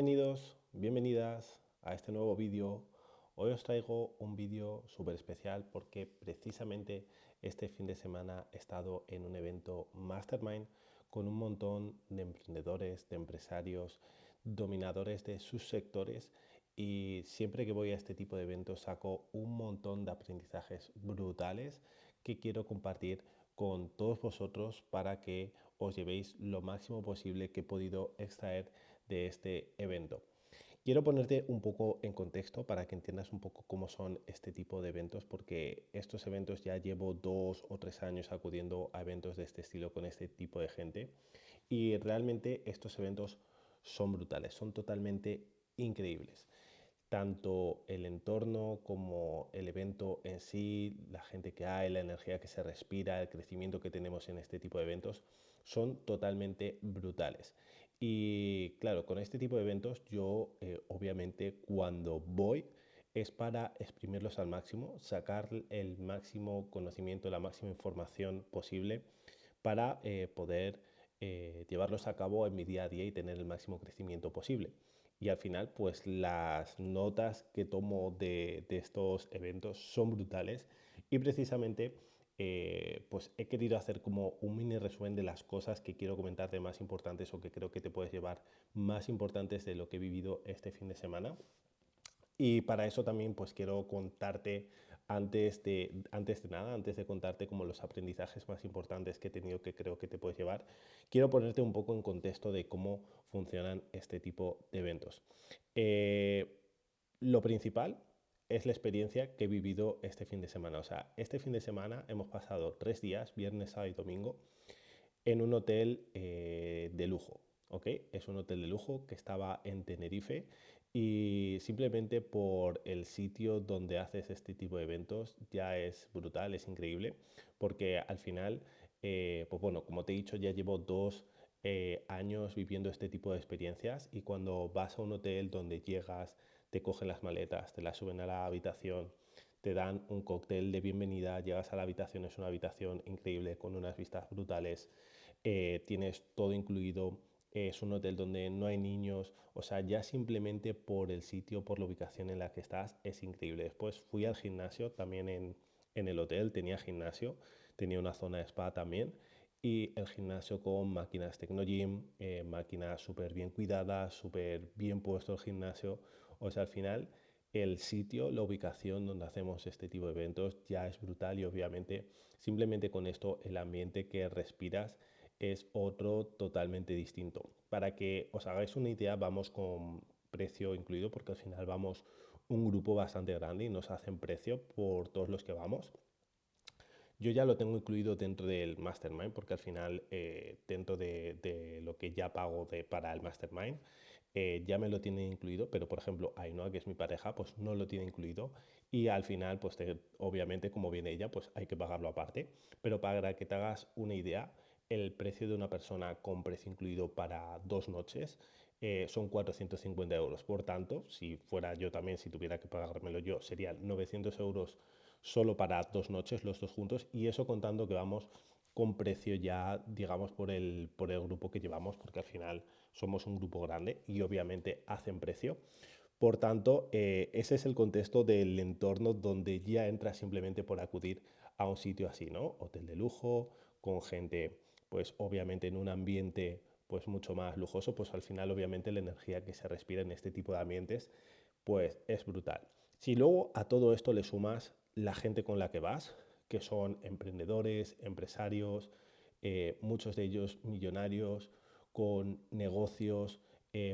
Bienvenidos, bienvenidas a este nuevo vídeo. Hoy os traigo un vídeo súper especial porque precisamente este fin de semana he estado en un evento Mastermind con un montón de emprendedores, de empresarios, dominadores de sus sectores, y siempre que voy a este tipo de eventos saco un montón de aprendizajes brutales que quiero compartir con todos vosotros para que os llevéis lo máximo posible que he podido extraer de este evento. Quiero ponerte un poco en contexto para que entiendas un poco cómo son este tipo de eventos, porque estos eventos ya llevo 2 o 3 años acudiendo a eventos de este estilo con este tipo de gente, y realmente estos eventos son brutales, son totalmente increíbles. Tanto el entorno como el evento en sí, la gente que hay, la energía que se respira, el crecimiento que tenemos en este tipo de eventos son totalmente brutales. Y claro, con este tipo de eventos yo obviamente cuando voy es para exprimirlos al máximo, sacar el máximo conocimiento, la máxima información posible para poder llevarlos a cabo en mi día a día y tener el máximo crecimiento posible. Y al final, pues las notas que tomo de estos eventos son brutales, y precisamente pues he querido hacer como un mini resumen de las cosas que quiero comentarte más importantes o que creo que te puedes llevar más importantes de lo que he vivido este fin de semana. Y para eso también pues quiero contarte antes de nada, antes de contarte como los aprendizajes más importantes que he tenido que creo que te puedes llevar, quiero ponerte un poco en contexto de cómo funcionan este tipo de eventos. Eh, lo principal es la experiencia que he vivido este fin de semana. O sea, este fin de semana hemos pasado 3 días, viernes, sábado y domingo, en un hotel de lujo. ¿Ok? Es un hotel de lujo que estaba en Tenerife, y simplemente por el sitio donde haces este tipo de eventos ya es brutal, es increíble, porque al final, pues bueno, como te he dicho, ya llevo 2 años viviendo este tipo de experiencias, y cuando vas a un hotel donde llegas, te cogen las maletas, te las suben a la habitación, te dan un cóctel de bienvenida, llegas a la habitación, es una habitación increíble con unas vistas brutales, tienes todo incluido, es un hotel donde no hay niños, o sea, ya simplemente por el sitio, por la ubicación en la que estás, es increíble. Después fui al gimnasio también en el hotel, tenía gimnasio, tenía una zona de spa también, y el gimnasio con máquinas Tecnogym, máquinas súper bien cuidadas, súper bien puesto el gimnasio. O sea, al final el sitio, la ubicación donde hacemos este tipo de eventos ya es brutal, y obviamente simplemente con esto el ambiente que respiras es otro totalmente distinto. Para que os hagáis una idea, vamos con precio incluido, porque al final vamos un grupo bastante grande y nos hacen precio por todos los que vamos. Yo ya lo tengo incluido dentro del Mastermind, porque al final dentro de lo que ya pago para el Mastermind ya me lo tiene incluido, pero por ejemplo Ainhoa, que es mi pareja, pues no lo tiene incluido, y al final pues obviamente como viene ella pues hay que pagarlo aparte. Pero para que te hagas una idea, el precio de una persona con precio incluido para 2 noches son 450 euros. Por tanto, si fuera yo también, si tuviera que pagármelo yo, serían 900 euros solo para 2 noches los dos juntos, y eso contando que vamos con precio ya, digamos, por el grupo que llevamos, porque al final somos un grupo grande y obviamente hacen precio. Por tanto, ese es el contexto del entorno donde ya entras simplemente por acudir a un sitio así, ¿no? Hotel de lujo, con gente, pues obviamente en un ambiente pues mucho más lujoso, pues al final obviamente la energía que se respira en este tipo de ambientes pues es brutal. Si luego a todo esto le sumas la gente con la que vas, que son emprendedores, empresarios, muchos de ellos millonarios, con negocios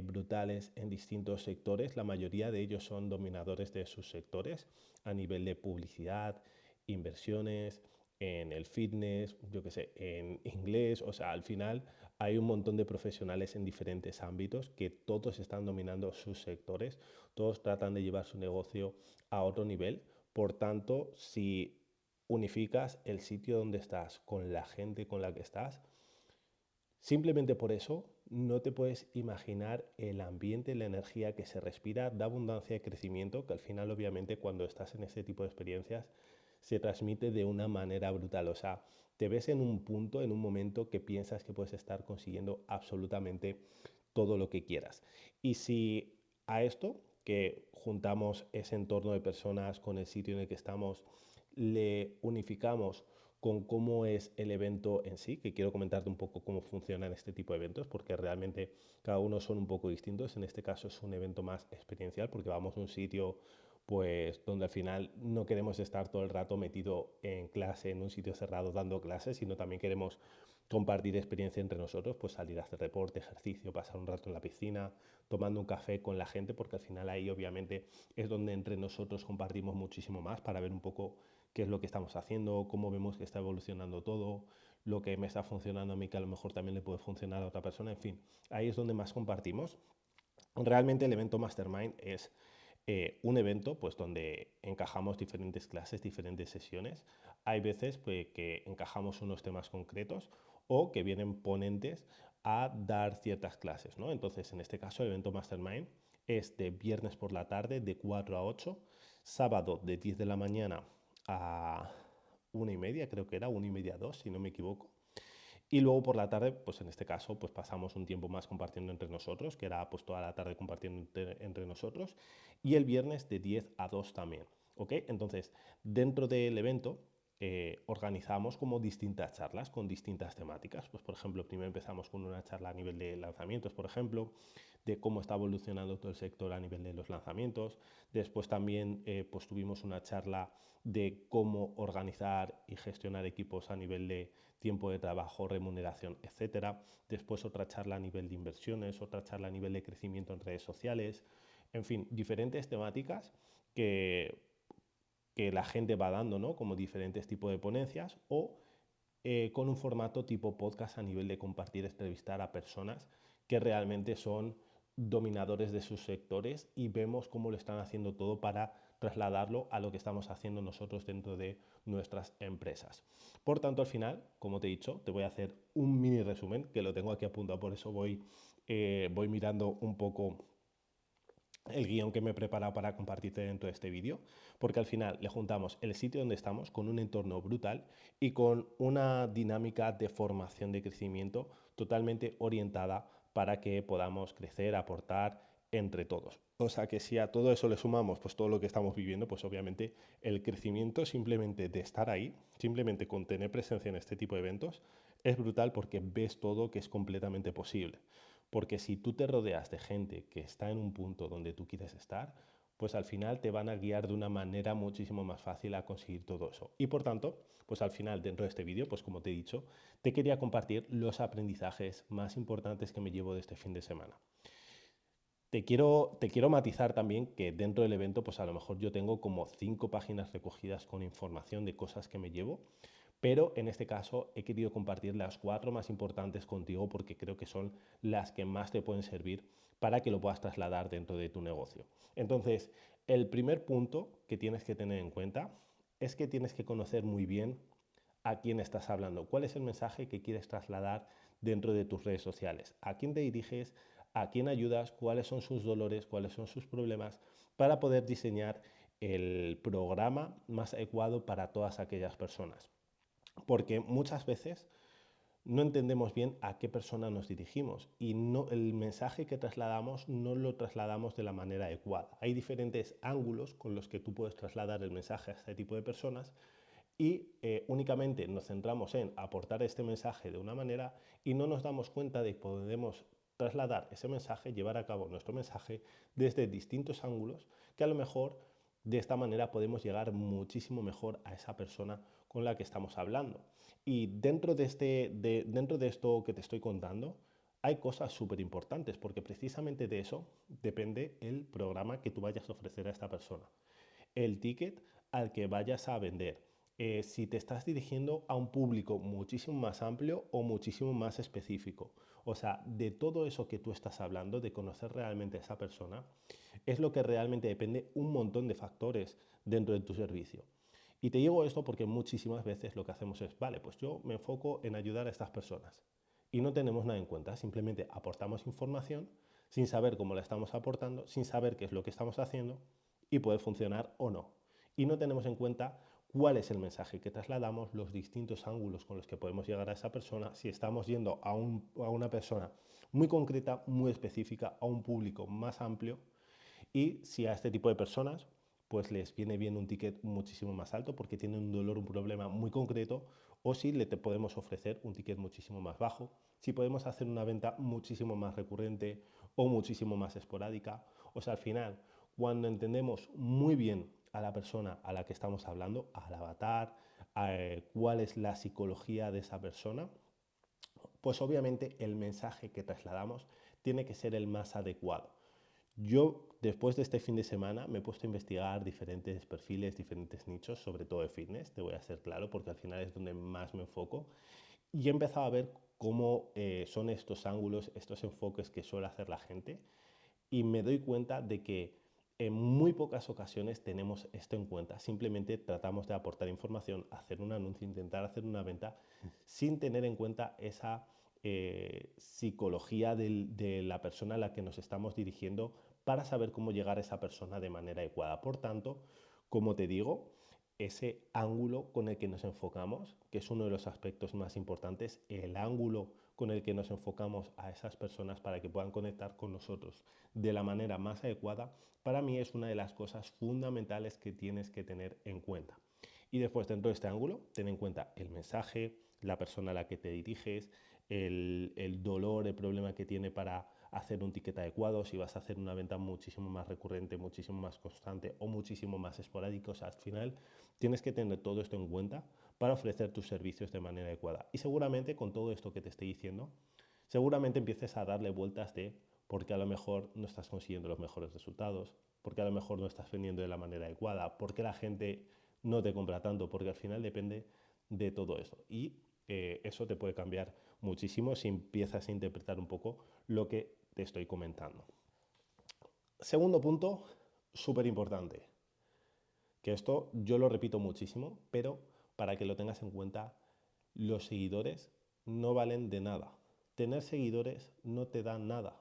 brutales en distintos sectores, la mayoría de ellos son dominadores de sus sectores a nivel de publicidad, inversiones, en el fitness, yo qué sé, en inglés. O sea, al final hay un montón de profesionales en diferentes ámbitos que todos están dominando sus sectores, todos tratan de llevar su negocio a otro nivel. Por tanto, si unificas el sitio donde estás con la gente con la que estás, simplemente por eso no te puedes imaginar el ambiente, la energía que se respira de abundancia y crecimiento, que al final obviamente cuando estás en este tipo de experiencias se transmite de una manera brutal. O sea, te ves en un punto, en un momento que piensas que puedes estar consiguiendo absolutamente todo lo que quieras. Y si a esto, que juntamos ese entorno de personas con el sitio en el que estamos, le unificamos con cómo es el evento en sí, que quiero comentarte un poco cómo funcionan este tipo de eventos, porque realmente cada uno son un poco distintos. En este caso es un evento más experiencial, porque vamos a un sitio pues donde al final no queremos estar todo el rato metido en clase, en un sitio cerrado dando clases, sino también queremos compartir experiencia entre nosotros, pues salir a hacer deporte, ejercicio, pasar un rato en la piscina, tomando un café con la gente, porque al final ahí obviamente es donde entre nosotros compartimos muchísimo más para ver un poco qué es lo que estamos haciendo, cómo vemos que está evolucionando todo, lo que me está funcionando a mí que a lo mejor también le puede funcionar a otra persona, en fin, ahí es donde más compartimos. Realmente el evento Mastermind es un evento pues, donde encajamos diferentes clases, diferentes sesiones. Hay veces pues, que encajamos unos temas concretos o que vienen ponentes a dar ciertas clases, ¿no? Entonces, en este caso, el evento Mastermind es de viernes por la tarde de 4 a 8, sábado de 10 de la mañana a 1:30, creo que era 1:30 a 2, si no me equivoco. Y luego por la tarde, pues en este caso, pues pasamos un tiempo más compartiendo entre nosotros, que era pues toda la tarde compartiendo entre nosotros, y el viernes de 10 a 2 también, ¿ok? Entonces, dentro del evento organizamos como distintas charlas con distintas temáticas. Pues por ejemplo, primero empezamos con una charla a nivel de lanzamientos, por ejemplo, de cómo está evolucionando todo el sector a nivel de los lanzamientos. Después también pues tuvimos una charla de cómo organizar y gestionar equipos a nivel de tiempo de trabajo, remuneración, etcétera. Después otra charla a nivel de inversiones, otra charla a nivel de crecimiento en redes sociales. En fin, diferentes temáticas que, que la gente va dando, ¿no? Como diferentes tipos de ponencias o con un formato tipo podcast a nivel de compartir, entrevistar a personas que realmente son dominadores de sus sectores y vemos cómo lo están haciendo todo para trasladarlo a lo que estamos haciendo nosotros dentro de nuestras empresas. Por tanto, al final, como te he dicho, te voy a hacer un mini resumen que lo tengo aquí apuntado, por eso voy mirando un poco el guión que me he preparado para compartirte dentro de este vídeo, porque al final le juntamos el sitio donde estamos con un entorno brutal y con una dinámica de formación de crecimiento totalmente orientada para que podamos crecer, aportar entre todos. O sea que si a todo eso le sumamos pues todo lo que estamos viviendo, pues obviamente el crecimiento simplemente de estar ahí, simplemente con tener presencia en este tipo de eventos, es brutal porque ves todo que es completamente posible. Porque si tú te rodeas de gente que está en un punto donde tú quieres estar, pues al final te van a guiar de una manera muchísimo más fácil a conseguir todo eso. Y por tanto, pues al final dentro de este vídeo, pues como te he dicho, te quería compartir los aprendizajes más importantes que me llevo de este fin de semana. Te quiero matizar también que dentro del evento, pues a lo mejor yo tengo como 5 páginas recogidas con información de cosas que me llevo, pero en este caso he querido compartir las 4 más importantes contigo porque creo que son las que más te pueden servir para que lo puedas trasladar dentro de tu negocio. Entonces, el primer punto que tienes que tener en cuenta es que tienes que conocer muy bien a quién estás hablando, cuál es el mensaje que quieres trasladar dentro de tus redes sociales, a quién te diriges, a quién ayudas, cuáles son sus dolores, cuáles son sus problemas, para poder diseñar el programa más adecuado para todas aquellas personas. Porque muchas veces no entendemos bien a qué persona nos dirigimos y no, el mensaje que trasladamos no lo trasladamos de la manera adecuada. Hay diferentes ángulos con los que tú puedes trasladar el mensaje a este tipo de personas y únicamente nos centramos en aportar este mensaje de una manera y no nos damos cuenta de que podemos trasladar ese mensaje, llevar a cabo nuestro mensaje desde distintos ángulos que a lo mejor de esta manera podemos llegar muchísimo mejor a esa persona con la que estamos hablando. Y dentro de esto que te estoy contando, hay cosas súper importantes porque precisamente de eso depende el programa que tú vayas a ofrecer a esta persona, el ticket al que vayas a vender, si te estás dirigiendo a un público muchísimo más amplio o muchísimo más específico. O sea, de todo eso que tú estás hablando, de conocer realmente a esa persona, es lo que realmente depende un montón de factores dentro de tu servicio. Y te digo esto porque muchísimas veces lo que hacemos es, vale, pues yo me enfoco en ayudar a estas personas y no tenemos nada en cuenta, simplemente aportamos información sin saber cómo la estamos aportando, sin saber qué es lo que estamos haciendo y puede funcionar o no. Y no tenemos en cuenta cuál es el mensaje que trasladamos, los distintos ángulos con los que podemos llegar a esa persona, si estamos yendo a una persona muy concreta, muy específica, a un público más amplio, y si a este tipo de personas pues les viene bien un ticket muchísimo más alto porque tienen un dolor, un problema muy concreto, o si te podemos ofrecer un ticket muchísimo más bajo, si podemos hacer una venta muchísimo más recurrente o muchísimo más esporádica. O sea, al final, cuando entendemos muy bien a la persona a la que estamos hablando, al avatar, cuál es la psicología de esa persona, pues obviamente el mensaje que trasladamos tiene que ser el más adecuado. Yo, después de este fin de semana, me he puesto a investigar diferentes perfiles, diferentes nichos, sobre todo de fitness, te voy a ser claro, porque al final es donde más me enfoco. Y he empezado a ver cómo son estos ángulos, estos enfoques que suele hacer la gente. Y me doy cuenta de que en muy pocas ocasiones tenemos esto en cuenta. Simplemente tratamos de aportar información, hacer un anuncio, intentar hacer una venta sin tener en cuenta esa psicología de la persona a la que nos estamos dirigiendo para saber cómo llegar a esa persona de manera adecuada. Por tanto, como te digo, ese ángulo con el que nos enfocamos, que es uno de los aspectos más importantes, el ángulo con el que nos enfocamos a esas personas para que puedan conectar con nosotros de la manera más adecuada, para mí es una de las cosas fundamentales que tienes que tener en cuenta. Y después, dentro de este ángulo, ten en cuenta el mensaje, la persona a la que te diriges, el dolor, el problema que tiene para hacer un ticket adecuado, si vas a hacer una venta muchísimo más recurrente, muchísimo más constante o muchísimo más esporádico. O sea, al final tienes que tener todo esto en cuenta para ofrecer tus servicios de manera adecuada. Y seguramente con todo esto que te estoy diciendo, seguramente empieces a darle vueltas de por qué a lo mejor no estás consiguiendo los mejores resultados, por qué a lo mejor no estás vendiendo de la manera adecuada, por qué la gente no te compra tanto, porque al final depende de todo eso. Y eso te puede cambiar muchísimo si empiezas a interpretar un poco lo que te estoy comentando. Segundo punto, súper importante, que esto yo lo repito muchísimo, pero para que lo tengas en cuenta, los seguidores no valen de nada. Tener seguidores no te da nada.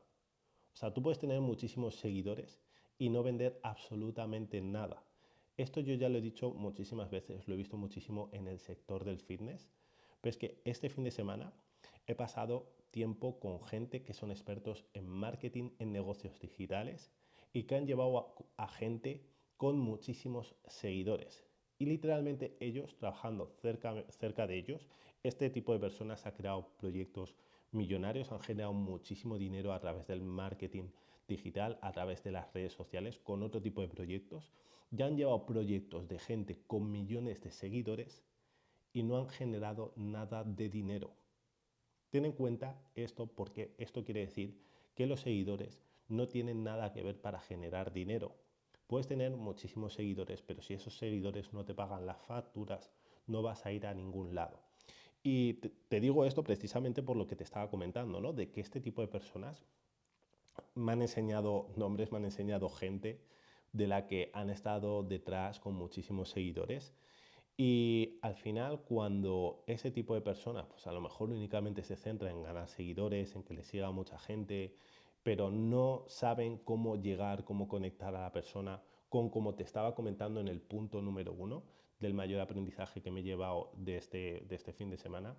O sea, tú puedes tener muchísimos seguidores y no vender absolutamente nada. Esto yo ya lo he dicho muchísimas veces, lo he visto muchísimo en el sector del fitness, pero es que este fin de semana he pasado tiempo con gente que son expertos en marketing, en negocios digitales y que han llevado a gente con muchísimos seguidores. Y literalmente ellos, trabajando cerca de ellos, este tipo de personas ha creado proyectos millonarios, han generado muchísimo dinero a través del marketing digital, a través de las redes sociales, con otro tipo de proyectos. Ya han llevado proyectos de gente con millones de seguidores y no han generado nada de dinero. Ten en cuenta esto porque esto quiere decir que los seguidores no tienen nada que ver para generar dinero. Puedes tener muchísimos seguidores, pero si esos seguidores no te pagan las facturas, no vas a ir a ningún lado. Y te digo esto precisamente por lo que te estaba comentando, ¿no? De que este tipo de personas me han enseñado nombres, me han enseñado gente de la que han estado detrás con muchísimos seguidores. Y al final, cuando ese tipo de personas, pues a lo mejor únicamente se centra en ganar seguidores, en que les siga mucha gente, pero no saben cómo llegar, cómo conectar a la persona con, como te estaba comentando en el punto número 1 del mayor aprendizaje que me he llevado de este fin de semana,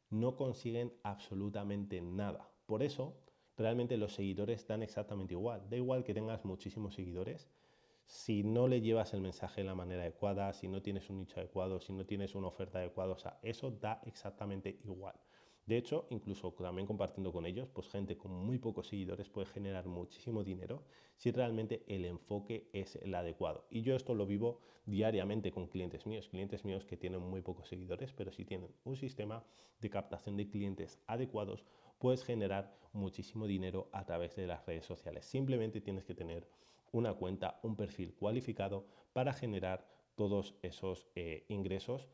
no consiguen absolutamente nada. Por eso, realmente los seguidores dan exactamente igual. Da igual que tengas muchísimos seguidores, si no le llevas el mensaje de la manera adecuada, si no tienes un nicho adecuado, si no tienes una oferta adecuada, o sea, eso da exactamente igual. De hecho, incluso también compartiendo con ellos, pues gente con muy pocos seguidores puede generar muchísimo dinero si realmente el enfoque es el adecuado. Y yo esto lo vivo diariamente con clientes míos que tienen muy pocos seguidores, pero si tienen un sistema de captación de clientes adecuados, puedes generar muchísimo dinero a través de las redes sociales. Simplemente tienes que tener una cuenta, un perfil cualificado para generar todos esos ingresos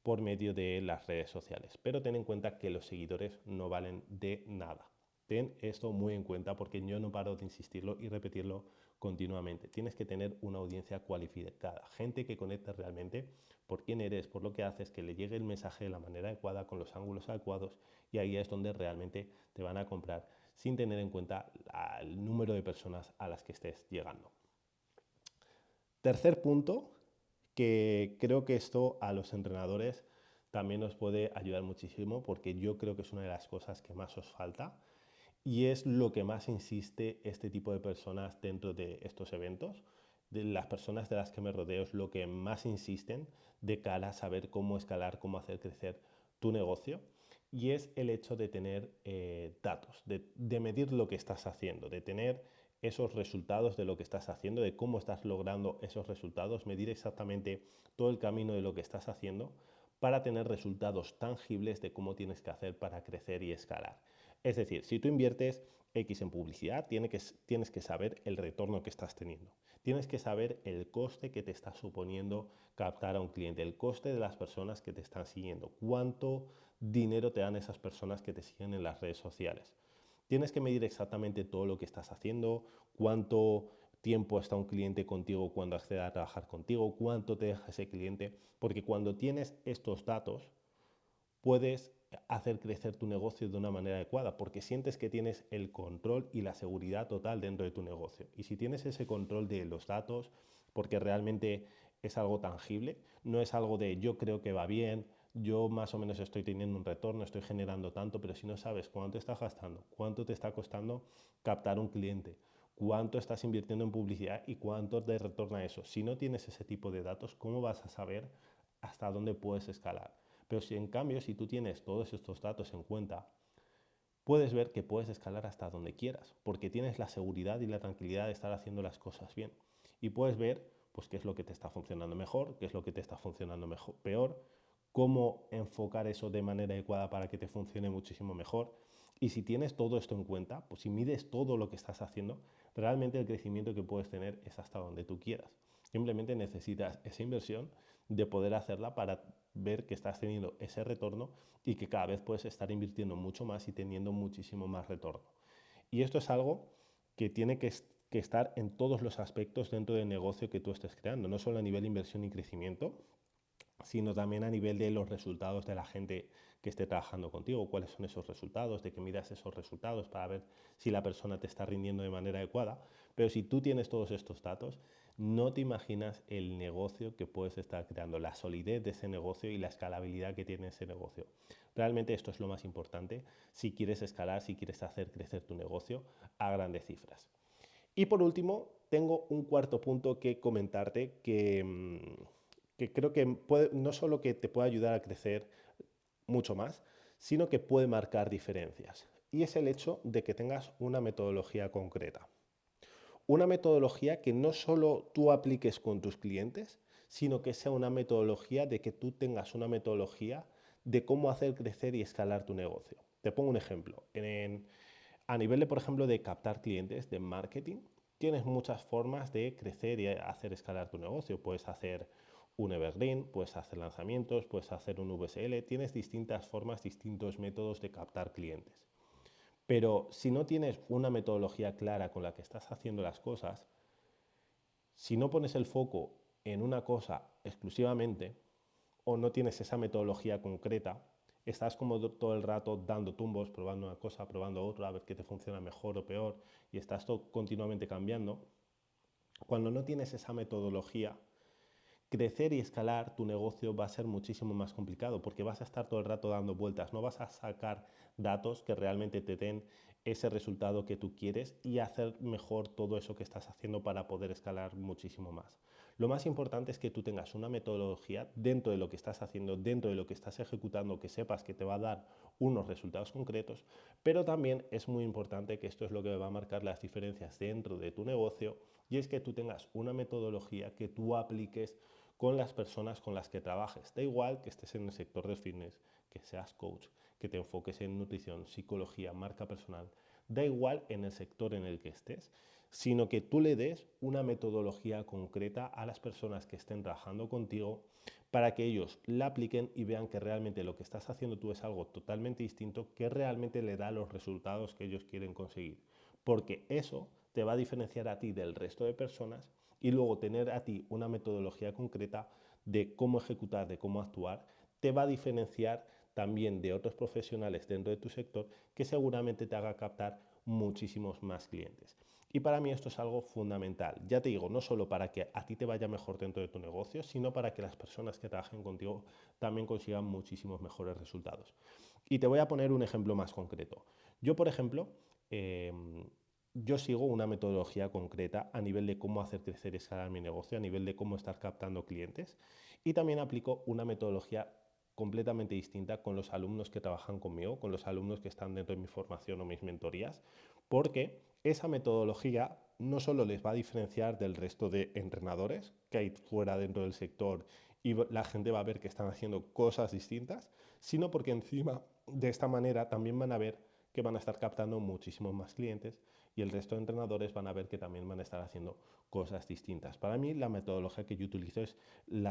por medio de las redes sociales. Pero ten en cuenta que los seguidores no valen de nada. Ten esto muy en cuenta porque yo no paro de insistirlo y repetirlo continuamente. Tienes que tener una audiencia cualificada, gente que conecte realmente por quién eres, por lo que haces, que le llegue el mensaje de la manera adecuada, con los ángulos adecuados, y ahí es donde realmente te van a comprar sin tener en cuenta el número de personas a las que estés llegando. Tercer punto, que creo que esto a los entrenadores también nos puede ayudar muchísimo porque yo creo que es una de las cosas que más os falta y es lo que más insiste este tipo de personas dentro de estos eventos. De las personas de las que me rodeo es lo que más insisten de cara a saber cómo escalar, cómo hacer crecer tu negocio. Y es el hecho de tener datos, de medir lo que estás haciendo, de tener esos resultados de lo que estás haciendo, de cómo estás logrando esos resultados, medir exactamente todo el camino de lo que estás haciendo para tener resultados tangibles de cómo tienes que hacer para crecer y escalar. Es decir, si tú inviertes X en publicidad, tienes que saber el retorno que estás teniendo. Tienes que saber el coste que te está suponiendo captar a un cliente, el coste de las personas que te están siguiendo, cuánto dinero te dan esas personas que te siguen en las redes sociales. Tienes que medir exactamente todo lo que estás haciendo, cuánto tiempo está un cliente contigo cuando accede a trabajar contigo, cuánto te deja ese cliente, porque cuando tienes estos datos, puedes hacer crecer tu negocio de una manera adecuada porque sientes que tienes el control y la seguridad total dentro de tu negocio. Y si tienes ese control de los datos, porque realmente es algo tangible, no es algo de yo creo que va bien, yo más o menos estoy teniendo un retorno, estoy generando tanto, pero si no sabes cuánto estás gastando, cuánto te está costando captar un cliente, cuánto estás invirtiendo en publicidad y cuánto te retorna eso. Si no tienes ese tipo de datos, ¿cómo vas a saber hasta dónde puedes escalar? Pero si en cambio, si tú tienes todos estos datos en cuenta, puedes ver que puedes escalar hasta donde quieras, porque tienes la seguridad y la tranquilidad de estar haciendo las cosas bien. Y puedes ver pues, qué es lo que te está funcionando mejor, qué es lo que te está funcionando mejor, peor, cómo enfocar eso de manera adecuada para que te funcione muchísimo mejor. Y si tienes todo esto en cuenta, pues si mides todo lo que estás haciendo, realmente el crecimiento que puedes tener es hasta donde tú quieras. Simplemente necesitas esa inversión de poder hacerla para ver que estás teniendo ese retorno y que cada vez puedes estar invirtiendo mucho más y teniendo muchísimo más retorno. Y esto es algo que tiene que estar en todos los aspectos dentro del negocio que tú estés creando, no solo a nivel de inversión y crecimiento, sino también a nivel de los resultados de la gente que esté trabajando contigo, cuáles son esos resultados, de que midas esos resultados para ver si la persona te está rindiendo de manera adecuada. Pero si tú tienes todos estos datos, no te imaginas el negocio que puedes estar creando, la solidez de ese negocio y la escalabilidad que tiene ese negocio. Realmente esto es lo más importante si quieres escalar, si quieres hacer crecer tu negocio a grandes cifras. Y por último, tengo un cuarto punto que comentarte que creo que no solo que te puede ayudar a crecer mucho más, sino que puede marcar diferencias. Y es el hecho de que tengas una metodología concreta. Una metodología que no solo tú apliques con tus clientes, sino que sea una metodología de que tú tengas una metodología de cómo hacer crecer y escalar tu negocio. Te pongo un ejemplo. A nivel de, por ejemplo, de captar clientes, de marketing, tienes muchas formas de crecer y hacer escalar tu negocio. Puedes hacer un evergreen, puedes hacer lanzamientos, puedes hacer un VSL. Tienes distintas formas, distintos métodos de captar clientes. Pero si no tienes una metodología clara con la que estás haciendo las cosas, si no pones el foco en una cosa exclusivamente o no tienes esa metodología concreta, estás como todo el rato dando tumbos, probando una cosa, probando otra, a ver qué te funciona mejor o peor, y estás continuamente cambiando. Cuando no tienes esa metodología, crecer y escalar tu negocio va a ser muchísimo más complicado porque vas a estar todo el rato dando vueltas, no vas a sacar datos que realmente te den ese resultado que tú quieres y hacer mejor todo eso que estás haciendo para poder escalar muchísimo más. Lo más importante es que tú tengas una metodología dentro de lo que estás haciendo, dentro de lo que estás ejecutando, que sepas que te va a dar unos resultados concretos, pero también es muy importante que esto es lo que va a marcar las diferencias dentro de tu negocio y es que tú tengas una metodología que tú apliques con las personas con las que trabajes. Da igual que estés en el sector del fitness, que seas coach, que te enfoques en nutrición, psicología, marca personal. Da igual en el sector en el que estés, sino que tú le des una metodología concreta a las personas que estén trabajando contigo para que ellos la apliquen y vean que realmente lo que estás haciendo tú es algo totalmente distinto, que realmente le da los resultados que ellos quieren conseguir. Porque eso te va a diferenciar a ti del resto de personas y luego tener a ti una metodología concreta de cómo ejecutar, de cómo actuar, te va a diferenciar también de otros profesionales dentro de tu sector que seguramente te haga captar muchísimos más clientes. Y para mí esto es algo fundamental. Ya te digo, no solo para que a ti te vaya mejor dentro de tu negocio, sino para que las personas que trabajen contigo también consigan muchísimos mejores resultados. Y te voy a poner un ejemplo más concreto. Yo, por ejemplo, yo sigo una metodología concreta a nivel de cómo hacer crecer y escalar mi negocio, a nivel de cómo estar captando clientes, y también aplico una metodología completamente distinta con los alumnos que trabajan conmigo, con los alumnos que están dentro de mi formación o mis mentorías, porque esa metodología no solo les va a diferenciar del resto de entrenadores que hay fuera dentro del sector y la gente va a ver que están haciendo cosas distintas, sino porque encima de esta manera también van a ver que van a estar captando muchísimos más clientes y el resto de entrenadores van a ver que también van a estar haciendo cosas distintas. Para mí la metodología que yo utilizo es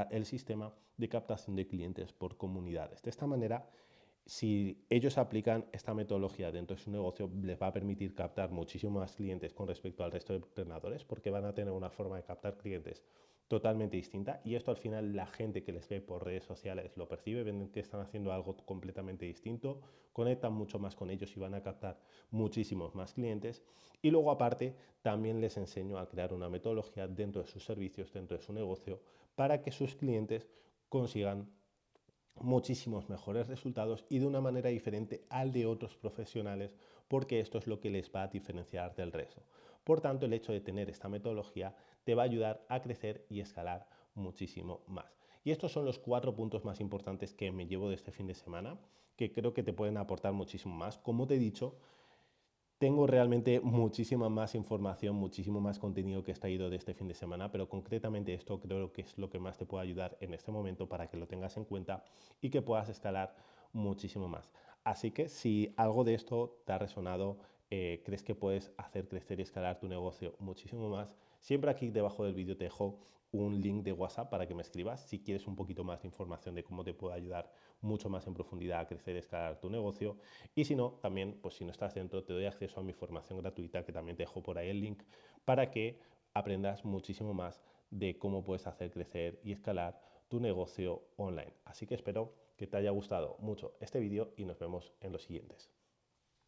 el sistema de captación de clientes por comunidades. De esta manera, si ellos aplican esta metodología dentro de su negocio, les va a permitir captar muchísimos más clientes con respecto al resto de entrenadores, porque van a tener una forma de captar clientes totalmente distinta, y esto al final la gente que les ve por redes sociales lo percibe, ven que están haciendo algo completamente distinto, conectan mucho más con ellos y van a captar muchísimos más clientes. Y luego aparte también les enseño a crear una metodología dentro de sus servicios, dentro de su negocio, para que sus clientes consigan muchísimos mejores resultados y de una manera diferente al de otros profesionales, porque esto es lo que les va a diferenciar del resto. Por tanto, el hecho de tener esta metodología te va a ayudar a crecer y escalar muchísimo más. Y estos son los 4 puntos más importantes que me llevo de este fin de semana, que creo que te pueden aportar muchísimo más. Como te he dicho, tengo realmente muchísima más información, muchísimo más contenido que he extraído de este fin de semana, pero concretamente esto creo que es lo que más te puede ayudar en este momento para que lo tengas en cuenta y que puedas escalar muchísimo más. Así que si algo de esto te ha resonado, crees que puedes hacer crecer y escalar tu negocio muchísimo más, siempre aquí debajo del vídeo te dejo un link de WhatsApp para que me escribas si quieres un poquito más de información de cómo te puedo ayudar mucho más en profundidad a crecer y escalar tu negocio. Y si no, también, pues si no estás dentro, te doy acceso a mi formación gratuita, que también te dejo por ahí el link, para que aprendas muchísimo más de cómo puedes hacer crecer y escalar tu negocio online. Así que espero que te haya gustado mucho este vídeo y nos vemos en los siguientes.